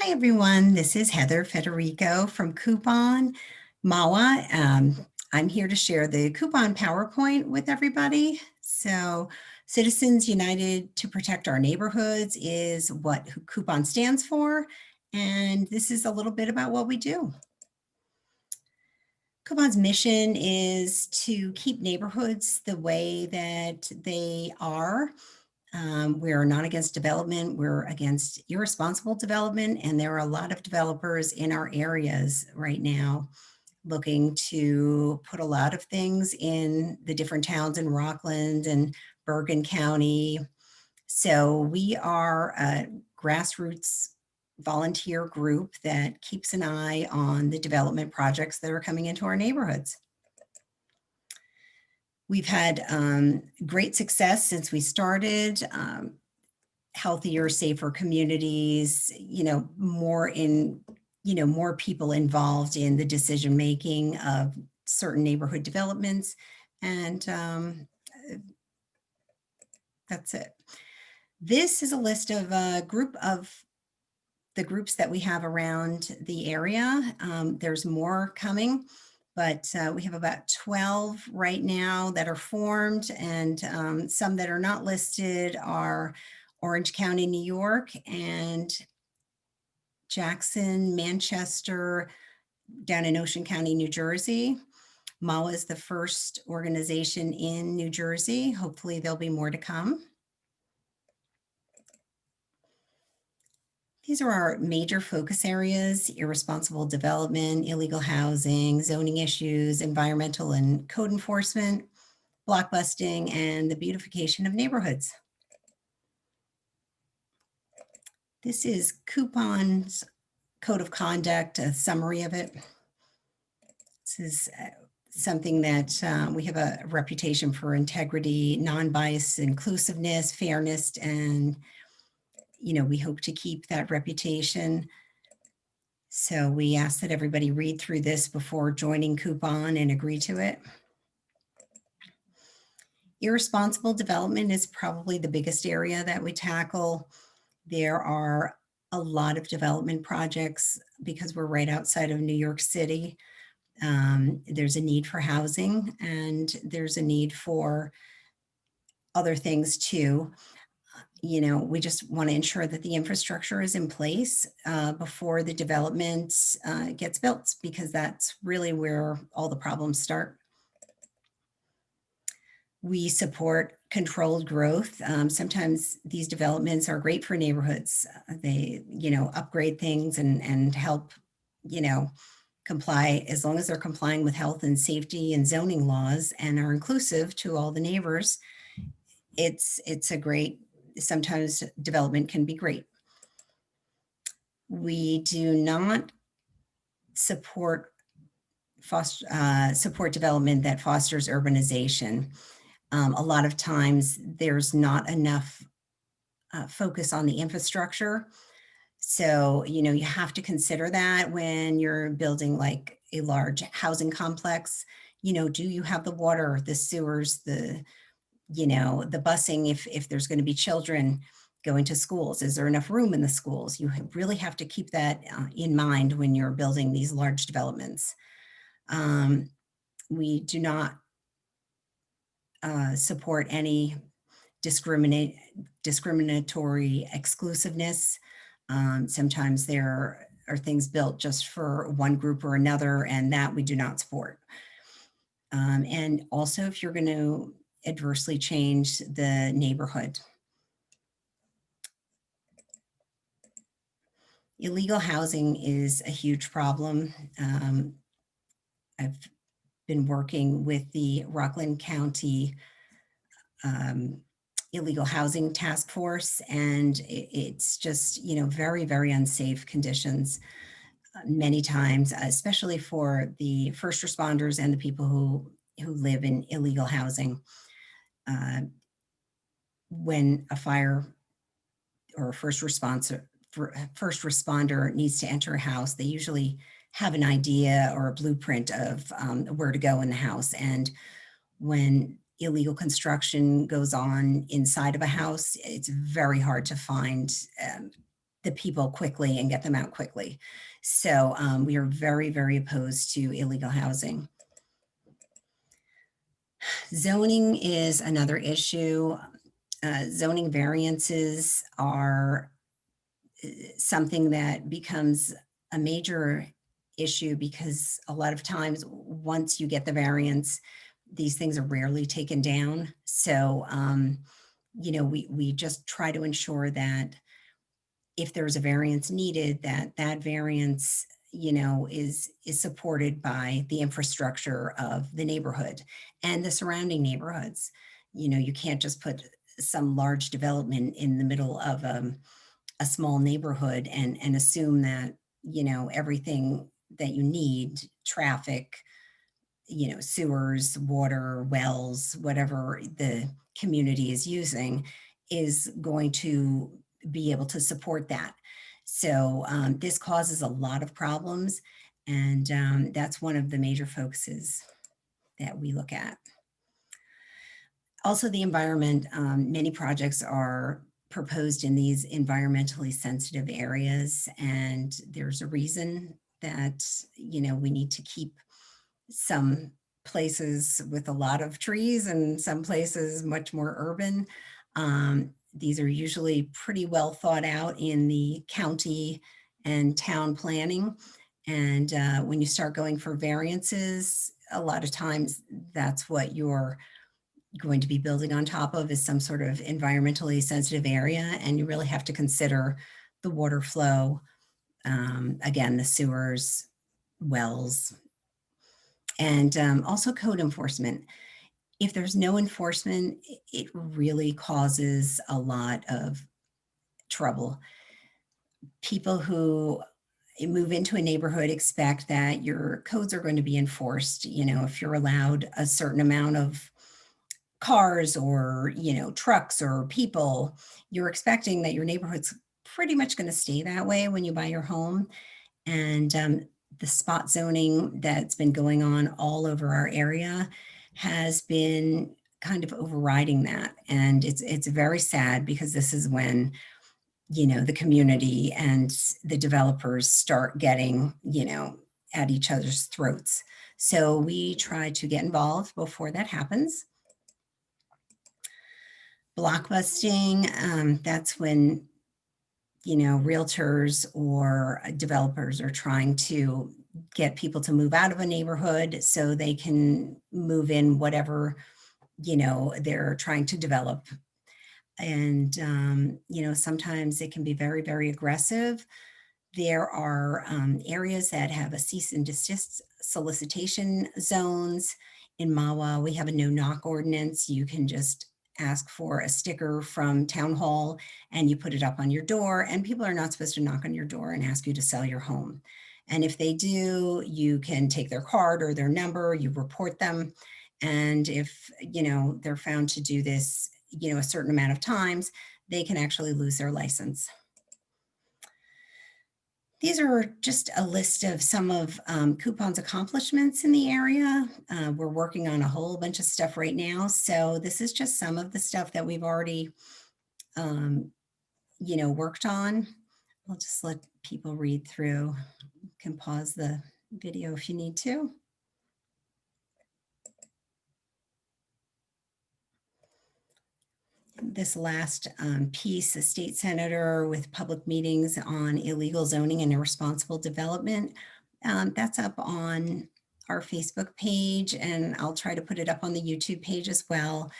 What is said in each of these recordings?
Hi, everyone. This is Heather Federico from CUPON, MAWA. I'm here to share the CUPON PowerPoint with everybody. So Citizens United to Protect Our Neighborhoods is what CUPON stands for. And this is a little bit about what we do. CUPON's mission is to keep neighborhoods the way that they are. We're not against development, we're against irresponsible development, and there are a lot of developers in our areas right now looking to put a lot of things in the different towns in Rockland and Bergen County. So we are a grassroots volunteer group that keeps an eye on the development projects that are coming into our neighborhoods. We've had great success since we started. Healthier, safer communities, more people involved in the decision making of certain neighborhood developments. And that's it. This is a list of a group of the groups that we have around the area. There's more coming, but we have about 12 right now that are formed, and some that are not listed are Orange County, New York, and Jackson, Manchester, down in Ocean County, New Jersey. MAWA is the first organization in New Jersey. Hopefully there'll be more to come. These are our major focus areas: irresponsible development, illegal housing, zoning issues, environmental and code enforcement, blockbusting, and the beautification of neighborhoods. This is CUPON's Code of Conduct, a summary of it. This is something that we have a reputation for: integrity, non-bias, inclusiveness, fairness, and we hope to keep that reputation. So we ask that everybody read through this before joining CUPON and agree to it. Irresponsible development is probably the biggest area that we tackle. There are a lot of development projects because we're right outside of New York City. There's a need for housing, and there's a need for other things too. We just want to ensure that the infrastructure is in place before the development gets built, because that's really where all the problems start. We support controlled growth. Sometimes these developments are great for neighborhoods. They, upgrade things and help, comply, as long as they're complying with health and safety and zoning laws and are inclusive to all the neighbors. It's a great, sometimes development can be great. We do not support development that fosters urbanization. A lot of times there's not enough focus on the infrastructure. So, you have to consider that when you're building like a large housing complex. Do you have the water, the sewers, the busing, if there's going to be children going to schools? Is there enough room in the schools? You really have to keep that in mind when you're building these large developments. We do not support any discriminatory exclusiveness. Sometimes there are things built just for one group or another, and that we do not support. And also, if you're going to adversely change the neighborhood. Illegal housing is a huge problem. I've been working with the Rockland County Illegal Housing Task Force, and it's just, very, very unsafe conditions many times, especially for the first responders and the people who live in illegal housing. When a fire or a first responder needs to enter a house, they usually have an idea or a blueprint of where to go in the house. And when illegal construction goes on inside of a house, it's very hard to find the people quickly and get them out quickly. So we are very, very opposed to illegal housing. Zoning is another issue. Zoning variances are something that becomes a major issue because a lot of times once you get the variance, these things are rarely taken down. So, we just try to ensure that if there's a variance needed, that variance, is supported by the infrastructure of the neighborhood and the surrounding neighborhoods. You can't just put some large development in the middle of a small neighborhood and assume that, everything that you need, traffic, sewers, water, wells, whatever the community is using, is going to be able to support that. So this causes a lot of problems, and that's one of the major focuses that we look at. Also, the environment, many projects are proposed in these environmentally sensitive areas, and there's a reason that, we need to keep some places with a lot of trees and some places much more urban. These are usually pretty well thought out in the county and town planning. And when you start going for variances, a lot of times that's what you're going to be building on top of, is some sort of environmentally sensitive area. And you really have to consider the water flow, again, the sewers, wells, and also code enforcement. If there's no enforcement, it really causes a lot of trouble. People who move into a neighborhood expect that your codes are going to be enforced. If you're allowed a certain amount of cars or, trucks or people, you're expecting that your neighborhood's pretty much going to stay that way when you buy your home. And the spot zoning that's been going on all over our area has been kind of overriding that. And it's very sad, because this is when, the community and the developers start getting, at each other's throats. So we try to get involved before that happens. Blockbusting, that's when, realtors or developers are trying to get people to move out of a neighborhood so they can move in whatever, they're trying to develop. And, sometimes it can be very, very aggressive. There are areas that have a cease and desist solicitation zones. In Mawa, we have a no knock ordinance. You can just ask for a sticker from town hall and you put it up on your door, and people are not supposed to knock on your door and ask you to sell your home. And if they do, you can take their card or their number, you report them. And if, they're found to do this, a certain amount of times, they can actually lose their license. These are just a list of some of CUPON's accomplishments in the area. We're working on a whole bunch of stuff right now. So this is just some of the stuff that we've already, worked on. I'll just let people read through. You can pause the video if you need to. This last piece, a state senator with public meetings on illegal zoning and irresponsible development. That's up on our Facebook page, and I'll try to put it up on the YouTube page as well.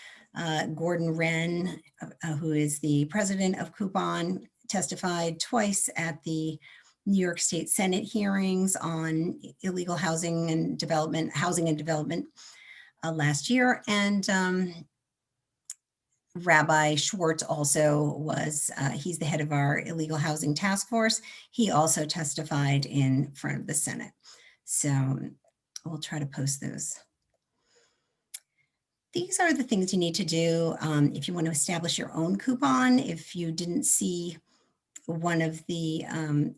Gordon Wren, who is the president of CUPON, testified twice at the New York State Senate hearings on illegal housing and development last year. And Rabbi Schwartz also was, he's the head of our illegal housing task force. He also testified in front of the Senate. So we'll try to post those. These are the things you need to do if you want to establish your own coupon. If you didn't see one of the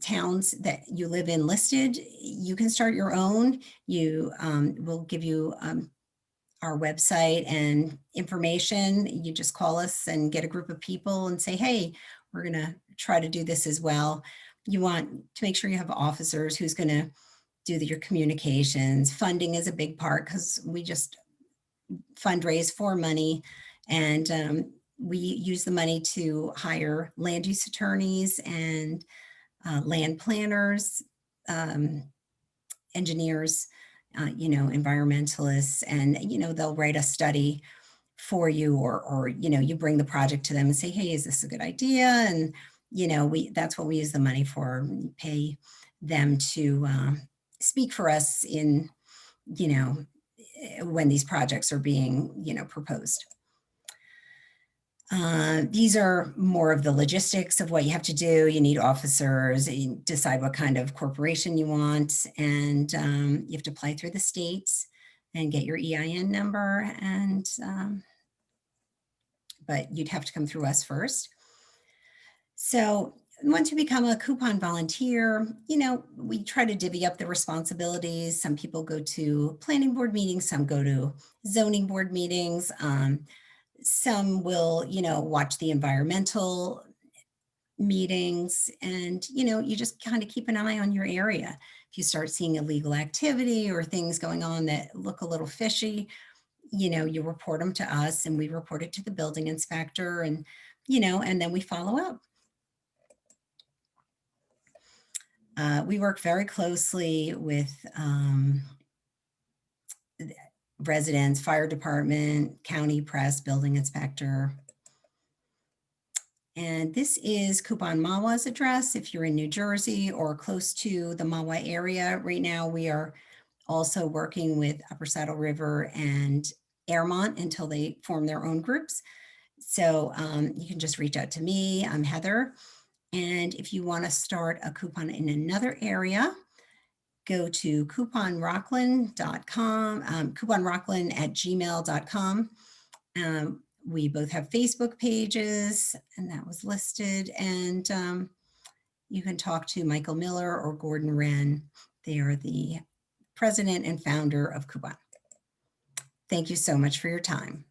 towns that you live in listed, you can start your own. We'll give you our website and information. You just call us and get a group of people and say, hey, we're going to try to do this as well. You want to make sure you have officers who's going to do your communications. Funding is a big part because we just fundraise for money, and we use the money to hire land use attorneys and land planners, engineers, environmentalists, and, they'll write a study for you, or, you bring the project to them and say, hey, is this a good idea? And, that's what we use the money for, pay them to speak for us in, when these projects are being, proposed. These are more of the logistics of what you have to do. You need officers, you decide what kind of corporation you want, and you have to apply through the states and get your EIN number, and but you'd have to come through us first. So once you become a coupon volunteer, we try to divvy up the responsibilities. Some people go to planning board meetings, some go to zoning board meetings. Some will, watch the environmental meetings, and, you just kind of keep an eye on your area. If you start seeing illegal activity or things going on that look a little fishy, you report them to us, and we report it to the building inspector, and, and then we follow up. We work very closely with residents, fire department, county press, building inspector. And this is CUPON Mahwah's address if you're in New Jersey or close to the Mahwah area. Right now, we are also working with Upper Saddle River and Airmont until they form their own groups. So you can just reach out to me. I'm Heather. And if you want to start a coupon in another area, go to couponrockland.com, couponrockland@gmail.com. We both have Facebook pages, and that was listed. And you can talk to Michael Miller or Gordon Wren. They are the president and founder of CUPON. Thank you so much for your time.